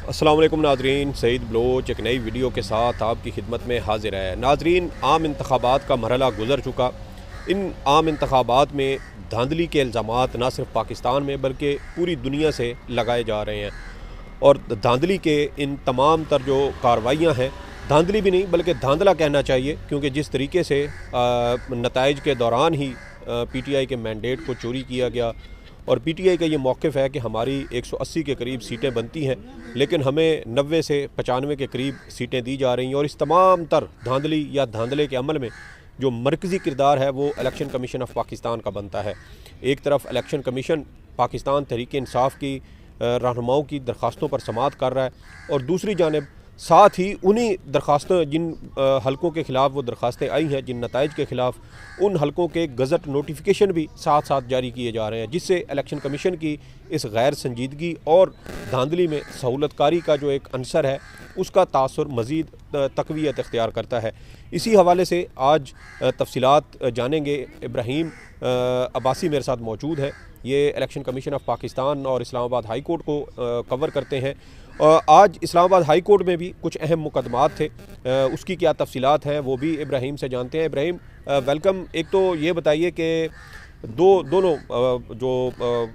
अस्सलाम वालेकुम नाजरीन, सईद बलोच एक नई वीडियो के साथ आपकी खिदमत में हाजिर है। नाजरीन, आम इंतखाबात का मरहला गुजर चुका। इन आम इंतखाबात में धांधली के इल्ज़ामात न सिर्फ पाकिस्तान में बल्कि पूरी दुनिया से लगाए जा रहे हैं और धांधली के इन तमाम तर जो कार्रवाइयाँ हैं, धांधली भी नहीं बल्कि धांधला कहना चाहिए, क्योंकि जिस तरीके से नताइज के दौरान ही PTI के मैंडेट को चोरी किया गया और PTI का ये मौक़िफ़ है कि हमारी 180 के करीब सीटें बनती हैं, लेकिन हमें 90 से 95 के करीब सीटें दी जा रही हैं। और इस तमाम तर धांधली या धांधले के अमल में जो मरकज़ी किरदार है वो इलेक्शन कमीशन ऑफ पाकिस्तान का बनता है। एक तरफ इलेक्शन कमीशन पाकिस्तान तहरीक इंसाफ की रहनुमाओं की दरख्वास्तों पर समाअत कर रहा है और दूसरी जानिब साथ ही उन्हीं दरख्वास्तों जिन हलकों के ख़िलाफ़ वो दरख्वास्तें आई हैं, जिन नताइज के ख़िलाफ़, उन हलकों के गज़ट नोटिफिकेशन भी साथ साथ जारी किए जा रहे हैं, जिससे इलेक्शन कमीशन की इस गैर संजीदगी और धांधली में सहूलतकारी का जो एक अंसर है उसका तासुर मज़ीद तक़वियत इख्तियार करता है। इसी हवाले से आज तफसीलात जानेंगे। इब्राहीम अब्बासी मेरे साथ मौजूद है, ये इलेक्शन कमीशन ऑफ पाकिस्तान और इस्लामाबाद हाई कोर्ट को कवर करते हैं। आज इस्लामाबाद हाई कोर्ट में भी कुछ अहम मुकदमात थे, उसकी क्या तफसीलात हैं वो भी इब्राहीम से जानते हैं। इब्राहीम, वेलकम। एक तो ये बताइए कि दोनों जो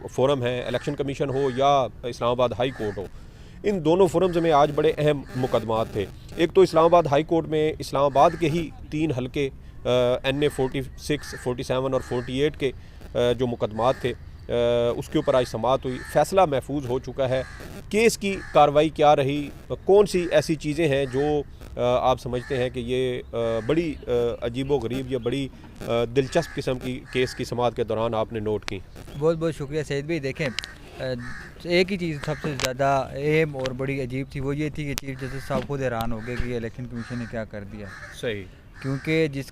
फोरम हैं, इलेक्शन कमीशन हो या इस्लामाबाद हाई कोर्ट हो, इन दोनों फोरम्स में आज बड़े अहम मुकदमात थे। एक तो इस्लामाबाद हाई कोर्ट में इस्लामाबाद के ही 3 हलके NA 46, 47 और 48 के जो मुकदमात थे उसके ऊपर आज समाअत हुई। फ़ैसला महफूज हो चुका है। केस की कार्रवाई क्या रही, कौन सी ऐसी चीज़ें हैं जो आप समझते हैं कि ये बड़ी अजीबो गरीब या बड़ी दिलचस्प किस्म की केस की समाअत के दौरान आपने नोट की? बहुत बहुत शुक्रिया सईद भाई। देखें, एक ही चीज़ सबसे ज़्यादा अहम और बड़ी अजीब थी, वो ये थी कि चीफ जस्टिस साहब खुद हैरान हो गए कि इलेक्शन कमीशन ने क्या कर दिया। सही, क्योंकि जिस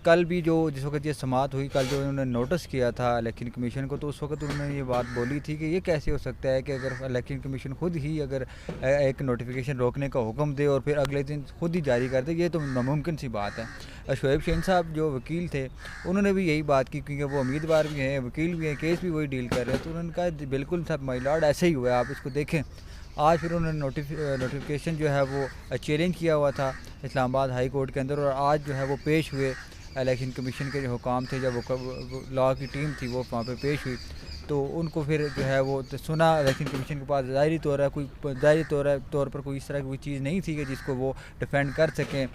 वक्त ये समाअत हुई, कल जो उन्होंने नोटिस किया था इलेक्शन कमीशन को, तो उस वक्त उन्होंने ये बात बोली थी कि ये कैसे हो सकता है कि अगर इलेक्शन कमीशन खुद ही अगर एक नोटिफिकेशन रोकने का हुक्म दे और फिर अगले दिन खुद ही जारी कर दे, ये तो नामुमकिन सी बात है। शोएब शहीन साहब जो वकील थे, उन्होंने भी यही बात की, क्योंकि वो उम्मीदवार भी हैं, वकील भी हैं, केस भी वही डील कर रहे हैं, तो उन्होंने कहा बिल्कुल सब माय लॉर्ड ऐसे ही हुआ है, आप इसको देखें। आज फिर उन्होंने नोटिफिकेशन जो है वो चैलेंज किया हुआ था इस्लामाबाद हाई कोर्ट के अंदर, और आज जो है वो पेश हुए। इलेक्शन कमीशन के जो हुकाम थे, जब वो लॉ की टीम थी वो वहाँ पे पेश हुई, तो उनको फिर जो है वो सुना। इलेक्शन कमीशन के पास ज़ाहिरी तौर पर कोई इस तरह की कोई चीज़ नहीं थी कि जिसको वो डिफेंड कर सकें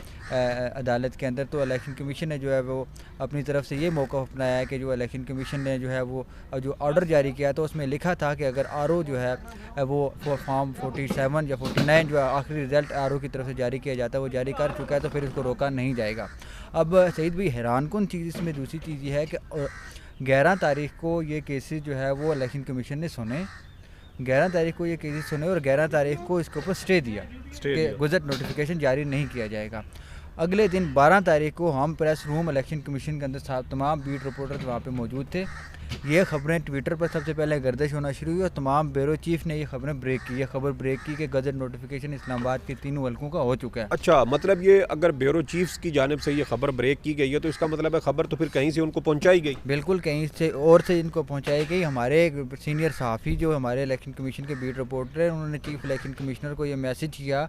अदालत के अंदर। तो इलेक्शन कमीशन ने जो है वो अपनी तरफ से ये मौका अपनाया है कि जो इलेक्शन कमीशन ने जो है वो जो ऑर्डर जारी किया, तो उसमें लिखा था कि अगर RO जो है वो फॉर्म 47 या 49 जो है आखिरी रिज़ल्ट RO की तरफ से जारी किया जाता है, वो जारी कर चुका है, तो फिर उसको रोका नहीं जाएगा। अब सईद भाई, हैरान कौन चीज़ इसमें दूसरी चीज़ ये है कि 11 तारीख को ये केसेस जो है वो इलेक्शन कमीशन ने सुने, 11 तारीख को ये केसेस सुने और 11 तारीख को इसके ऊपर स्टे दिया कि गज़ट नोटिफिकेशन जारी नहीं किया जाएगा। अगले दिन 12 तारीख को हम प्रेस रूम इलेक्शन कमीशन के अंदर तमाम बीट रिपोर्टर्स वहाँ पे मौजूद थे। ये ख़बरें ट्विटर पर सबसे पहले गर्दिश होना शुरू हुई और तमाम ब्यूरो चीफ ने ये खबरें ब्रेक की। ये खबर ब्रेक की कि गज़ट नोटिफिकेशन इस्लामाबाद के 3 हलकों का हो चुका है। अच्छा, मतलब ये अगर ब्यूरो चीफ्स की जानिब से ये खबर ब्रेक की गई है, तो इसका मतलब है खबर तो फिर कहीं से उनको पहुंचाई गई? बिल्कुल, कहीं से और से इनको पहुंचाई गई। हमारे सीनियर सहाफ़ी जो हमारे इलेक्शन कमीशन के बीट रिपोर्टर हैं, उन्होंने चीफ इलेक्शन कमिश्नर को ये मैसेज किया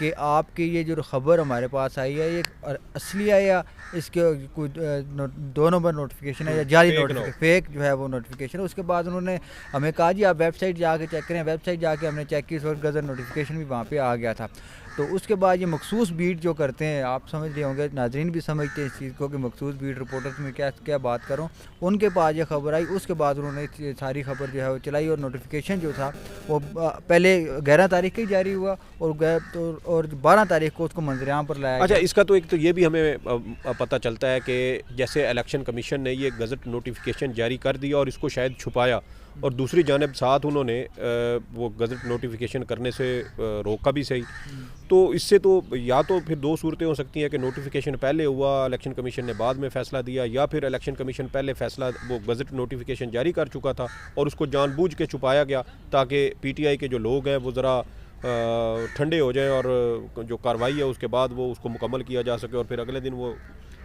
कि आपकी ये जो खबर हमारे पास आई है, ये असली है या इसके कुछ 2 नंबर नोटिफिकेशन है या जाली नोटिफिकेशन, फेक जो है वो नोटिफिकेशन है। उसके बाद उन्होंने हमें कहा जी आप वेबसाइट जाके चेक करें। वेबसाइट जाके हमने चेक की, इस वक्त गज़ट नोटिफिकेशन भी वहाँ पे आ गया था। तो उसके बाद ये मखसूस बीट जो करते हैं, आप समझ रहे होंगे, नाजरीन भी समझते हैं इस चीज़ को कि मखसूस बीट रिपोर्टर्स में क्या बात करूँ, उनके पास ये खबर आई। उसके बाद उन्होंने सारी खबर जो है वो चलाई और नोटिफिकेशन जो था वो पहले 11 तारीख ही जारी हुआ और 12 तारीख को उसको मंजरेआम पर लाया। अच्छा, इसका तो एक तो ये भी हमें पता चलता है कि जैसे इलेक्शन कमीशन ने ये गज़ट नोटिफिकेशन जारी कर दिया और इसको शायद छुपाया, और दूसरी जानब साथ उन्होंने वो गज़ट नोटिफिकेशन करने से रोका भी सही। तो इससे तो या तो फिर 2 सूरतें हो सकती हैं कि नोटिफिकेशन पहले हुआ, इलेक्शन कमीशन ने बाद में फ़ैसला दिया, या फिर इलेक्शन कमीशन पहले फ़ैसला वो गज़ट नोटिफिकेशन जारी कर चुका था और उसको जानबूझ के छुपाया गया ताकि PTI के जो लोग हैं वो ज़रा ठंडे हो जाएं और जो कार्रवाई है उसके बाद वो उसको मुकम्मल किया जा सके और फिर अगले दिन वो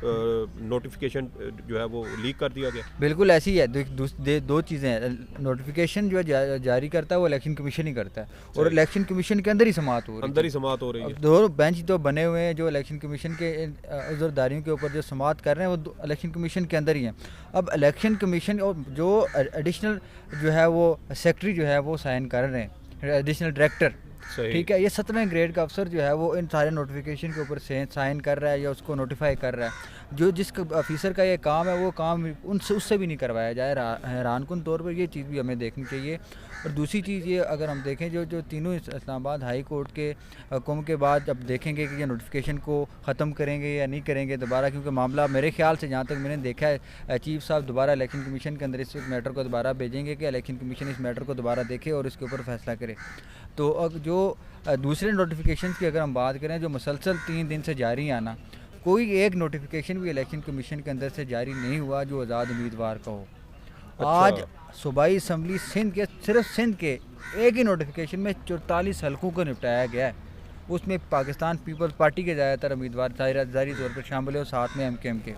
नोटिफिकेशन जो है वो लीक कर दिया गया? बिल्कुल ऐसी है। दो चीज़ें हैं, नोटिफिकेशन जो है जारी करता है वो इलेक्शन कमीशन ही करता है, और इलेक्शन कमीशन के अंदर ही समाअत हो रही है। अंदर ही समाअत हो रही है। दो बेंच तो बने हुए हैं जो इलेक्शन कमीशन के उज़रदारियों के ऊपर जो समाअत कर रहे हैं वो इलेक्शन कमीशन के अंदर ही हैं। अब इलेक्शन कमीशन और जो एडिशनल जो है वो सेक्रेटरी जो है वो साइन कर रहे हैं, एडिशनल डायरेक्टर, ठीक है, ये 17वें ग्रेड का अफसर जो है वो इन सारे नोटिफिकेशन के ऊपर साइन कर रहा है या उसको नोटिफाई कर रहा है। जो जिस ऑफिसर का ये काम है वो काम उससे भी नहीं करवाया जाए। हैरानकुन तौर पर ये चीज़ भी हमें देखनी चाहिए। और दूसरी चीज़ ये अगर हम देखें जो तीनों इस्लामाबाद हाई कोर्ट के हुक्म के बाद जब देखेंगे कि ये नोटिफिकेशन को ख़त्म करेंगे या नहीं करेंगे दोबारा, क्योंकि मामला मेरे ख्याल से जहाँ तक मैंने देखा है चीफ साहब दोबारा इलेक्शन कमीशन के अंदर इस मैटर को दोबारा भेजेंगे कि इलेक्शन कमीशन इस मैटर को दोबारा देखे और इसके ऊपर फैसला करे। तो अब जो दूसरे नोटिफिकेशन की अगर हम बात करें जो मुसलसल 3 दिन से जारी है ना, कोई एक नोटिफिकेशन भी इलेक्शन कमीशन के अंदर से जारी नहीं हुआ जो आज़ाद उम्मीदवार का हो। आज सूबाई असम्बली सिंध के सिर्फ सिंध के एक ही नोटिफिकेशन में 44 हलकों को निपटाया गया है। उसमें पाकिस्तान पीपल्स पार्टी के ज़्यादातर उम्मीदवार जारी तौर पर शामिल है और साथ में MKM के।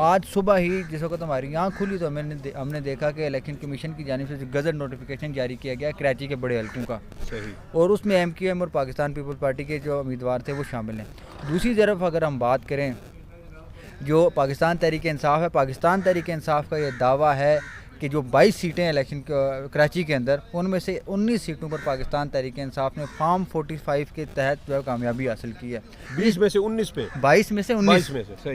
आज सुबह ही जिस वक्त हमारी आँख खुली तो हमने देखा कि इलेक्शन कमीशन की जानिब से गज़ट नोटिफिकेशन जारी किया गया कराची के बड़े हलकों का, और उसमें MKM और पाकिस्तान पीपल्स पार्टी के जो उम्मीदवार थे वो शामिल हैं। दूसरी तरफ अगर हम बात करें जो पाकिस्तान तहरीक इंसाफ है, पाकिस्तान तहरीक इंसाफ का ये दावा है कि जो 22 सीटें इलेक्शन कराची के अंदर, उनमें से 19 सीटों पर पाकिस्तान तहरीक इंसाफ ने फॉर्म 45 के तहत जो है कामयाबी हासिल की है। 20 में से 19 पे 22 में से 19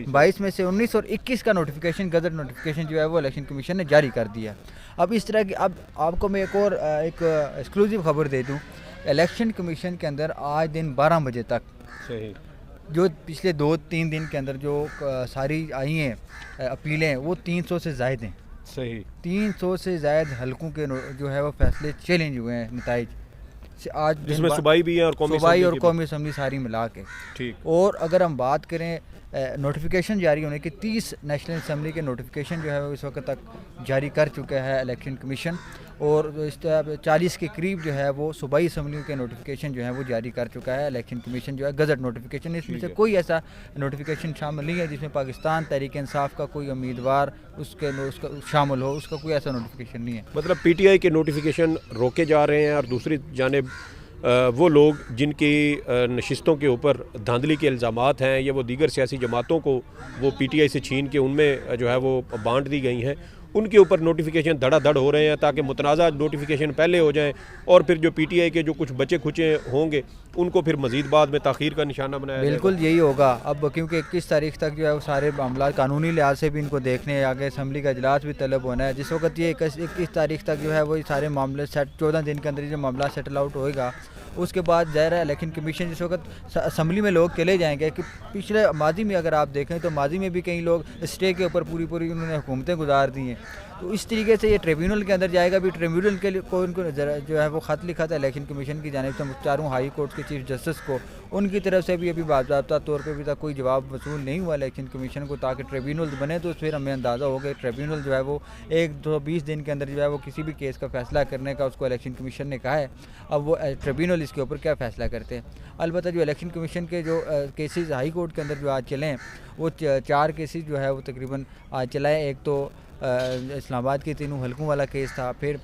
22 में से 19 और 21 का नोटिफिकेशन गज़ट नोटिफिकेशन जो है वो इलेक्शन कमीशन ने जारी कर दिया। अब इस तरह की अब आपको मैं एक एक्सक्लूसिव खबर दे दूँ, इलेक्शन कमीशन के अंदर आज दिन 12 बजे तक जो पिछले 2-3 दिन के अंदर जो सारी आई हैं अपीलें वो 300 से ज़ायद हैं। 300 से ज़ायद हलकों के जो है वो फैसले चैलेंज हुए हैं नताइज से आज, जिसमें सूबाई भी है और कौमी असम्बली सारी मिला के। ठीक। और अगर हम बात करें नोटिफिकेशन जारी होने की, 30 नेशनल असम्बली के नोटिफिकेशन जो है वो इस वक्त तक जारी कर चुका है इलेक्शन कमीशन, और 40 के करीब जो है वो सूबाई असम्बलियों के नोटिफिकेशन जो है वो जारी कर चुका है इलेक्शन कमीशन जो है गज़ट नोटिफिकेशन। इसमें से कोई ऐसा नोटिफिकेशन शामिल नहीं है जिसमें पाकिस्तान तहरीक इंसाफ का कोई उम्मीदवार उसका शामिल हो, उसका कोई ऐसा नोटिफिकेशन नहीं है। मतलब PTI के नोटिफिकेशन रोके जा रहे हैं, और दूसरी जानिब वो लोग जिनकी नशिस्तों के ऊपर धांधली के इल्ज़ामात हैं या वो दीगर सियासी जमातों को वो PTI से छीन के उनमें जो है वो बांट दी गई हैं, उनके ऊपर नोटिफिकेशन धड़ाधड़ हो रहे हैं ताकि मुतनाज़ा नोटिफिकेशन पहले हो जाएं, और फिर जो PTI के जो कुछ बचे खुचे होंगे उनको फिर मज़ीद बाद में ताख़ीर का निशाना बनाया। बिल्कुल यही होगा अब, क्योंकि 21 तारीख तक जो है वो सारे मामला कानूनी लिहाज से भी इनको देखने, आगे असम्बली का इजलास भी तलब होना है। जिस वक्त ये 21 तारीख तक जो है वो सारे मामले 14 दिन के अंदर जो मामला सेटल आउट होएगा, उसके बाद ज़ाहिर है इलेक्शन कमीशन जिस वक्त असम्बली में लोग चले जाएंगे कि पिछले माजी में अगर आप देखें तो माजी में भी कई लोग स्टे के ऊपर पूरी उन्होंने हुकूमतें गुजार दी हैं, तो इस तरीके से ये ट्रिब्यूनल के अंदर जाएगा। भी ट्रिब्यूनल के लिए को इनको जो है वो ख़त लिखा था इलेक्शन कमीशन की जानिब से चारों हाई कोर्ट के चीफ जस्टिस को, उनकी तरफ से भी अभी बाज़ाब्ता तौर पर भी तक कोई जवाब वसूल नहीं हुआ इलेक्शन कमीशन को, ताकि ट्रिब्यूनल बने तो फिर हमें अंदाज़ा हो गया ट्रिब्यूनल जो है वो 1-20 दिन के अंदर जो है वो किसी भी केस का फैसला करने का उसको इलेक्शन कमीशन ने कहा है। अब वो ट्रिब्यूनल इसके ऊपर क्या फ़ैसला करते हैं। अलबत्ता जो इलेक्शन कमीशन के जो केसेस हाई कोर्ट के अंदर जो आज चले हैं वो 4 केसेस जो है वो तकरीबन आज चलाए। एक तो इस्लामाबाद के तीनों हलकों वाला केस था, फिर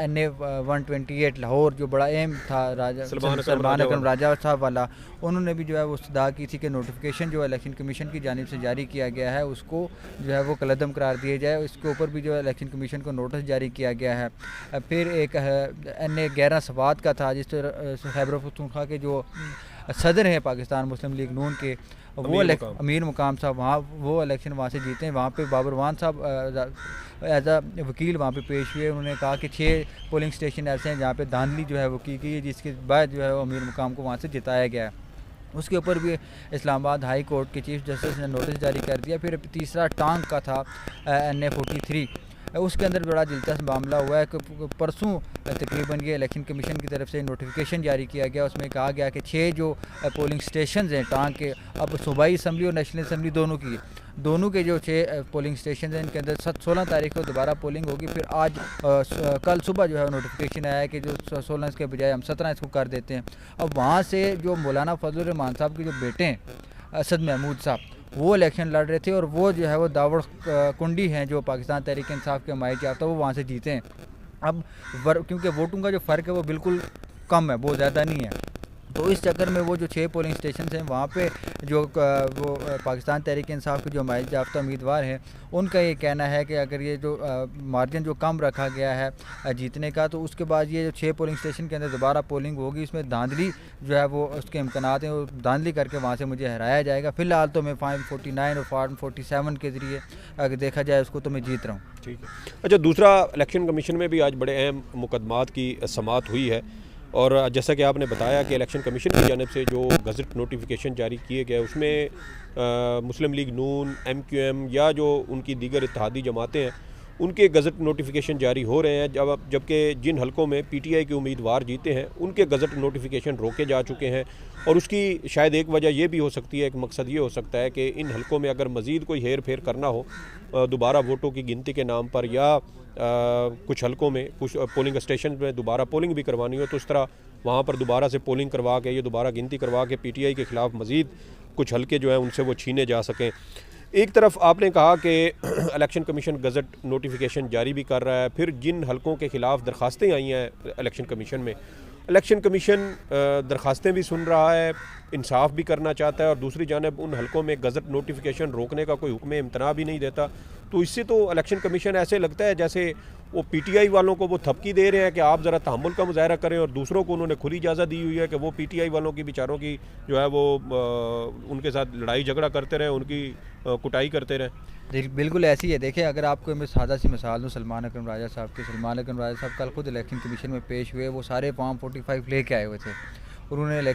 NA 128 लाहौर जो बड़ा अहम था सलमान अकरम राजा साहब वाला, उन्होंने भी जो है वो इस्तदा की थी कि नोटिफिकेशन जो इलेक्शन कमीशन की जानिब से जारी किया गया है उसको जो है वो कलअदम करार दिया जाए, इसके ऊपर भी जो है इलेक्शन कमीशन को नोटिस जारी किया गया है। फिर एक NA 11 सवात का था जिस खैबर पख्तूनख्वा के जो सदर हैं पाकिस्तान मुस्लिम लीग नून के, वो अमीर मुकाम साहब वो इलेक्शन वहाँ से जीते हैं। वहाँ पे बाबर वान साहब एज आ वकील वहाँ पे पेश हुए। उन्होंने कहा कि 6 पोलिंग स्टेशन ऐसे हैं जहाँ पे धांधली जो है वो की गई है, जिसके बाद जो है वो अमीर मुकाम को वहाँ से जिताया गया है। उसके ऊपर भी इस्लामाबाद हाई कोर्ट के चीफ जस्टिस ने नोटिस जारी कर दिया। फिर तीसरा टांग का था NA 43, उसके अंदर बड़ा दिलचस्प मामला हुआ है कि परसों तकरीबन ये इलेक्शन कमीशन की तरफ से नोटिफिकेशन जारी किया गया। उसमें कहा गया कि 6 जो पोलिंग स्टेशन हैं टांग के, अब सूबाई असम्बली और नेशनल असम्बली दोनों के जो 6 पोलिंग स्टेशन हैं इनके अंदर 16 तारीख को दोबारा पोलिंग होगी। फिर आज कल सुबह जो है नोटिफिकेशन आया है कि जो 16 के बजाय हम 17 इसको कर देते हैं। अब वहाँ से जो मौलाना फजल रहमान साहब के जो बेटे हैं असद महमूद साहब, वो इलेक्शन लड़ रहे थे और वो जो है वो दावड़ कुंडी हैं जो पाकिस्तान तहरीक इंसाफ के हमायत याफ्ता, वो वहाँ से जीते हैं। अब क्योंकि वोटों का जो फ़र्क है वो बिल्कुल कम है, बहुत ज़्यादा नहीं है, तो इस चक्कर में वो जो 6 पोलिंग स्टेशन हैं वहाँ पे जो वो पाकिस्तान तहरीक इंसाफ के जो हमायत याफ्ता उम्मीदवार हैं उनका ये कहना है कि अगर ये जो मार्जिन जो कम रखा गया है जीतने का, तो उसके बाद ये जो 6 पोलिंग स्टेशन के अंदर दोबारा पोलिंग होगी, इसमें धांधली जो है वो उसके इम्कानात हैं, वो धांधली करके वहाँ से मुझे हराया जाएगा। फ़िलहाल तो मैं फॉर्म 49 और फॉर्म 47 के ज़रिए अगर देखा जाए उसको तो मैं जीत रहा हूँ। ठीक है। अच्छा, दूसरा, इलेक्शन कमीशन में भी आज बड़े अहम मुकदमात की समाअत हुई है और जैसा कि आपने बताया कि इलेक्शन कमीशन की जानिब से जो गज़ट नोटिफिकेशन जारी किए गए उसमें मुस्लिम लीग नून, MQM या जो उनकी दीगर इत्तेहादी जमातें हैं उनके गज़ट नोटिफिकेशन जारी हो रहे हैं, जबकि जिन हलकों में PTI के उम्मीदवार जीते हैं उनके गज़ट नोटिफिकेशन रोके जा चुके हैं। और उसकी शायद एक वजह ये भी हो सकती है, एक मकसद ये हो सकता है कि इन हलकों में अगर मज़ीद कोई हेर फेर करना हो दोबारा वोटों की गिनती के नाम पर, या कुछ हलकों में कुछ पोलिंग स्टेशन में दोबारा पोलिंग भी करवानी हो, तो इस तरह वहाँ पर दोबारा से पोलिंग करवा के, ये दोबारा गिनती करवा के PTI के ख़िलाफ़ मज़ीद कुछ हलके जो हैं उनसे वो छीने जा सकें। एक तरफ आपने कहा कि इलेक्शन कमीशन गज़ट नोटिफिकेशन जारी भी कर रहा है, फिर जिन हलकों के ख़िलाफ़ दरख्वास्तें आई हैं इलेक्शन कमीशन में, इलेक्शन कमीशन दरख्वास्तें भी सुन रहा है, इंसाफ भी करना चाहता है, और दूसरी जानिब उन हलकों में गज़ट नोटिफिकेशन रोकने का कोई हुक्म इम्तना भी नहीं देता। तो इससे तो इलेक्शन कमीशन ऐसे लगता है जैसे वो PTI वालों को वो थपकी दे रहे हैं कि आप ज़रा तहम्मुल का मुजाहरा करें, और दूसरों को उन्होंने खुली इजाज़त दी हुई है कि वो PTI वालों की बेचारों की जो है वो उनके साथ लड़ाई झगड़ा करते रहें, उनकी कुटाई करते रहें। बिल्कुल ऐसी है। देखिए, अगर आपको मैं सादा सी मिसाल दूँ सलमान अकरम राजा साहब की, सलमान अकरम राजा साहब कल खुद इलेक्शन कमीशन में पेश हुए, वो सारे फॉर्म 45 लेके आए हुए थे। उन्होंने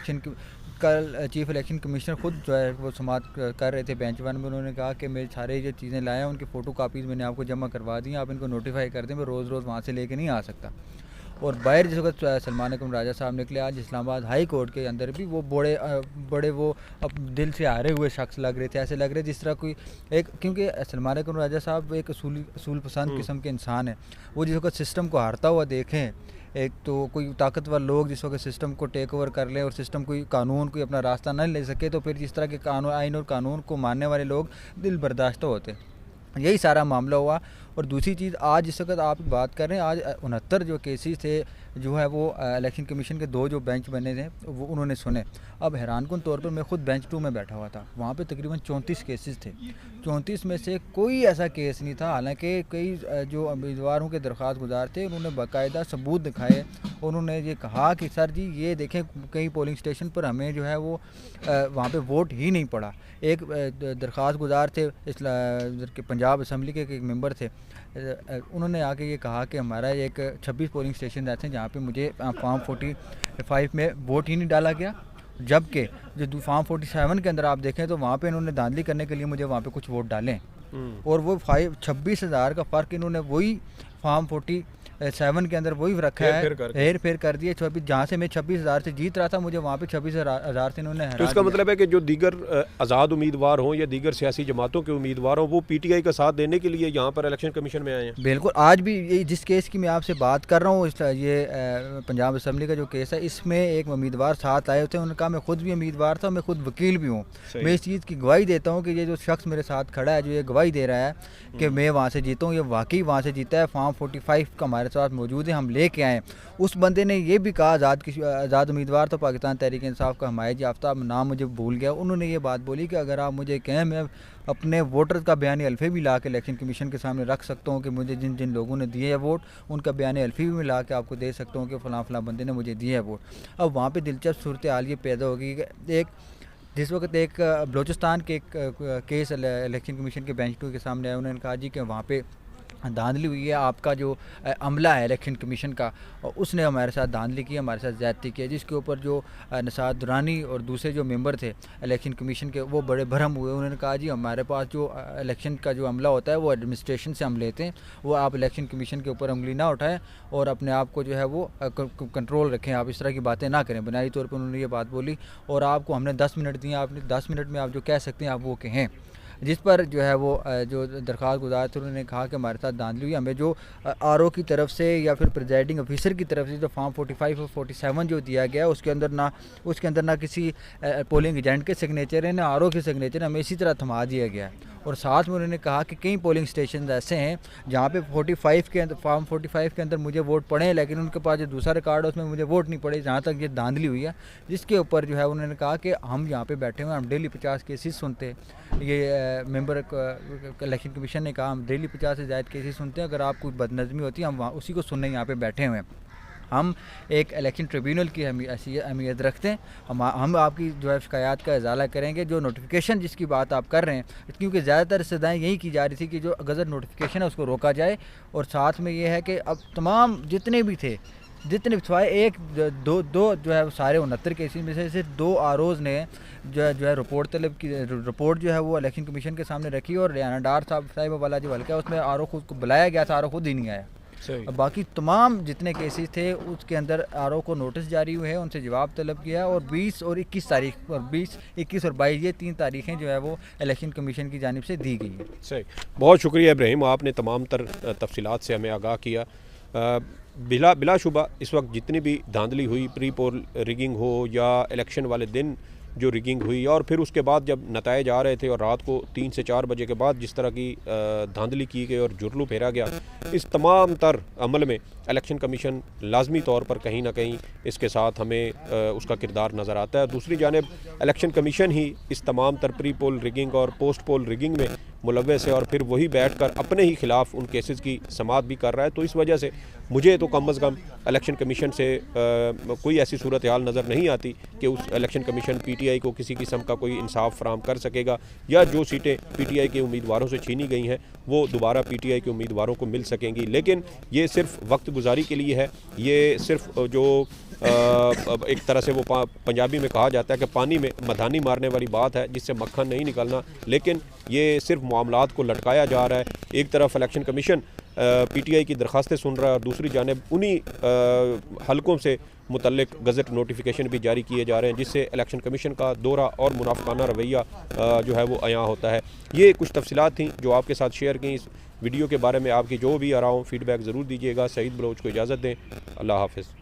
कल चीफ इलेक्शन कमिश्नर खुद जो है वो समाअत कर रहे थे बेंच 1 में, उन्होंने कहा कि मैं सारे जो चीज़ें लाए हैं उनकी फ़ोटो कापीज़ मैंने आपको जमा करवा दी हैं, आप इनको नोटिफाई कर दें, मैं रोज़ रोज़ वहाँ से लेके नहीं आ सकता। और बाहर जिस वक्त सलमान अकरम राजा साहब निकले, आज इस्लामाबाद हाई कोर्ट के अंदर भी वो बड़े वो अब दिल से हारे हुए शख्स लग रहे थे, ऐसे लग रहे जिस तरह कोई एक, क्योंकि सलमान अकरम राजा साहब एक असूल पसंद किस्म के इंसान हैं। वो जिस वक्त सिस्टम को हारता हुआ देखें, एक तो कोई ताकतवर लोग जिस वक्त सिस्टम को टेक ओवर कर लें और सिस्टम कोई कानून कोई अपना रास्ता न ले सके, तो फिर जिस तरह के कानून आइन और कानून को मानने वाले लोग दिल बर्दाश्त होते, यही सारा मामला हुआ। और दूसरी चीज़, आज जिस वक्त आप बात कर रहे हैं, आज 69 जो केसेस थे जो है वो इलेक्शन कमीशन के 2 जो बेंच बने थे वो उन्होंने सुने। अब हैरानकुन तौर पर मैं खुद बेंच 2 में बैठा हुआ था, वहाँ पे तकरीबन 34 केसेस थे। 34 में से कोई ऐसा केस नहीं था, हालांकि कई जो उम्मीदवारों के दरख्वास्त गुजार थे उन्होंने बाकायदा सबूत दिखाए। उन्होंने ये कहा कि सर जी ये देखें, कई पोलिंग स्टेशन पर हमें जो है वो वहाँ पे वोट ही नहीं पड़ा। एक दरख्वास्त गुजार थे पंजाब असम्बली के एक मेंबर थे, उन्होंने आके ये कहा कि हमारा एक 26 पोलिंग स्टेशन ऐसे हैं जहाँ पे मुझे फॉर्म 45 में वोट ही नहीं डाला गया, जबकि जो फॉर्म 47 के अंदर आप देखें तो वहाँ पे इन्होंने धांधली करने के लिए मुझे वहाँ पे कुछ वोट डालें, और वो 26,000 का फ़र्क इन्होंने वही फॉर्म 47 के अंदर वही रखा है, हेर फेर कर दिए। जहाँ से मैं 26,000 से जीत रहा था, मुझे वहाँ पे 26,000 से इन्होंने हरा। तो इसका मतलब है कि जो दीगर आज़ाद उम्मीदवार हों या दीगर सियासी जमातों के उम्मीदवार हों, वो PTI का साथ देने के लिए यहाँ पर इलेक्शन कमीशन में आए हैं। बिल्कुल, आज भी ये जिस केस की मैं आपसे बात कर रहा हूँ, ये पंजाब असम्बली का जो केस है, इसमें एक उम्मीदवार साथ आए थे। उन्होंने कहा मैं खुद भी उम्मीदवार था, मैं खुद वकील भी हूँ, मैं इस चीज़ की गवाही देता हूँ कि ये जो शख्स मेरे साथ खड़ा है, जो ये गवाही दे रहा है कि मैं वहाँ से जीता हूँ, ये वाकई वहाँ से जीता है। फॉर्म 45 का हमारे साथ मौजूद है, हम लेके आए। उस बंदे ने ये भी कहा, आज़ाद उम्मीदवार तो पाकिस्तान तहरीक इंसाफ का हमायत याफ्ता, नाम मुझे भूल गया, उन्होंने ये बात बोली कि अगर आप मुझे कहें, मैं अपने वोटर का बयान अल्फ़ी भी ला के इलेक्शन कमीशन के सामने रख सकता हूँ कि मुझे जिन जिन लोगों ने दिए है वोट, उनका बयान अल्फ़ी भी ला के आपको दे सकता हूँ कि फ़लाँ फ़लाँ बंदे ने मुझे दिए है वोट। अब वहाँ पर दिलचस्प सूरत हाल ये पैदा होगी कि जिस वक्त एक बलूचिस्तान के एक केस इलेक्शन कमीशन के बेंच 2 के सामने आया, उन्होंने कहा जी कि वहाँ पे धांधली हुई है, आपका जो अमला है इलेक्शन कमीशन का, उसने हमारे साथ धांधली की, हमारे साथ ज़्यादती की, जिसके ऊपर जो नसार दुरानी और दूसरे जो मेंबर थे इलेक्शन कमीशन के, वो बड़े भरम हुए। उन्होंने कहा जी हमारे पास जो इलेक्शन का जो अमला होता है वो एडमिनिस्ट्रेशन से हम लेते हैं, वो आप इलेक्शन कमीशन के ऊपर उंगली ना उठाएं और अपने आप को जो है वो कंट्रोल रखें, आप इस तरह की बातें ना करें। बुनियादी तौर पर उन्होंने ये बात बोली, और आपको हमने 10 मिनट दिए, आपने 10 मिनट में आप जो कह सकते हैं आप वो कहें। जिस पर जो है वो जो दरख्वास्त गुजार थे उन्होंने कहा कि हमारे साथ धांधली हुई, हमें जो आरओ की तरफ से या फिर प्रिजाइडिंग ऑफिसर की तरफ से जो फॉर्म 45 और 47 जो दिया गया है उसके अंदर ना किसी पोलिंग एजेंट के सिग्नेचर है ना आरओ के सिग्नेचर, हमें इसी तरह थमा दिया गया है। और साथ में उन्होंने कहा कि कई पोलिंग स्टेशन ऐसे हैं जहाँ पे 45 के अंदर फॉर्म 45 के अंदर मुझे वोट पड़े हैं, लेकिन उनके पास जो दूसरा रिकॉर्ड है उसमें मुझे वोट नहीं पड़े, जहाँ तक ये धांधली हुई है। जिसके ऊपर जो है उन्होंने कहा कि हम यहाँ पे बैठे हुए हैं, हम डेली 50 केसेस सुनते हैं। ये मेंबर इलेक्शन कमीशन ने कहा हम डेली 50 से ज़्यादा केसेस सुनते हैं, अगर आप कोई बदनज़मी होती है हम वहाँ उसी को सुनने यहाँ पे बैठे हुए हैं। हम एक इलेक्शन ट्रिब्यूनल की ऐसी अहमियत रखते हैं, हम आपकी जो है शिकायत का इजाला करेंगे। जो नोटिफिकेशन जिसकी बात आप कर रहे हैं, क्योंकि ज़्यादातर सदाएँ यही की जा रही थी कि जो गज़ट नोटिफिकेशन है उसको रोका जाए, और साथ में ये है कि अब तमाम जितने भी थे, जितने सिवाय एक दो जो है सारे 69 केसेस में से सिर्फ 2 आरओज़ ने जो है रिपोर्ट तलब की, रिपोर्ट जो है वो इलेक्शन कमीशन के सामने रखी, और रियाना डार साहिब वाला जो हल्का है उसमें आरओ खुद को बुलाया गया था, आरओ खुद ही नहीं आया। बाकी तमाम जितने केसेस थे उसके अंदर आरओ को नोटिस जारी हुए हैं, उनसे जवाब तलब किया, और 20 और 21 तारीख और 20, 21 और 22 ये 3 तारीखें जो है वो इलेक्शन कमीशन की जानिब से दी गई है। सही, बहुत शुक्रिया इब्राहिम, आपने तमाम तफसीलात से हमें आगाह किया। बिलाशुबा इस वक्त जितनी भी धांधली हुई, प्री पोल रिगिंग हो या इलेक्शन वाले दिन जो रिगिंग हुई, और फिर उसके बाद जब नताइज आ रहे थे और रात को 3 से 4 बजे के बाद जिस तरह की धांधली की गई और जुर्लू फेरा गया, इस तमाम तर अमल में इलेक्शन कमीशन लाजमी तौर पर कहीं ना कहीं इसके साथ हमें उसका किरदार नज़र आता है। दूसरी जानिब इलेक्शन कमीशन ही इस तमाम तर प्री पोल रिगिंग और पोस्ट पोल रिगिंग में मुलव्वस है, और फिर वही बैठकर अपने ही खिलाफ उन केसेस की समाअत भी कर रहा है। तो इस वजह से मुझे तो कम अज़ कम इलेक्शन कमीशन से कोई ऐसी सूरत हाल नज़र नहीं आती कि उस इलेक्शन कमीशन पीटीआई को किसी किस्म का कोई इंसाफ फराहम कर सकेगा, या जो सीटें पीटीआई के उम्मीदवारों से छीनी गई हैं वो दोबारा पीटीआई के उम्मीदवारों को मिल सकेंगी। लेकिन ये सिर्फ वक्त गुजारी के लिए है, ये सिर्फ जो एक तरह से वो पंजाबी में कहा जाता है कि पानी में मधानी मारने वाली बात है जिससे मक्खन नहीं निकलना, लेकिन ये सिर्फ मामलात को लटकाया जा रहा है। एक तरफ इलेक्शन कमीशन पीटीआई की दरख्वास्तें सुन रहा है, और दूसरी जानिब उन्हीं हलकों से मुतल्लिक गज़ट नोटिफिकेशन भी जारी किए जा रहे हैं, जिससे इलेक्शन कमीशन का दौरा और मुनाफिकाना रवैया जो है वो अयां होता है। ये कुछ तफसीलात थी जो आपके साथ शेयर की। इस वीडियो के बारे में आपकी जो भी आराओं फीडबैक ज़रूर दीजिएगा। सईद बलोच को इजाज़त दें। अल्लाह हाफ़िज़।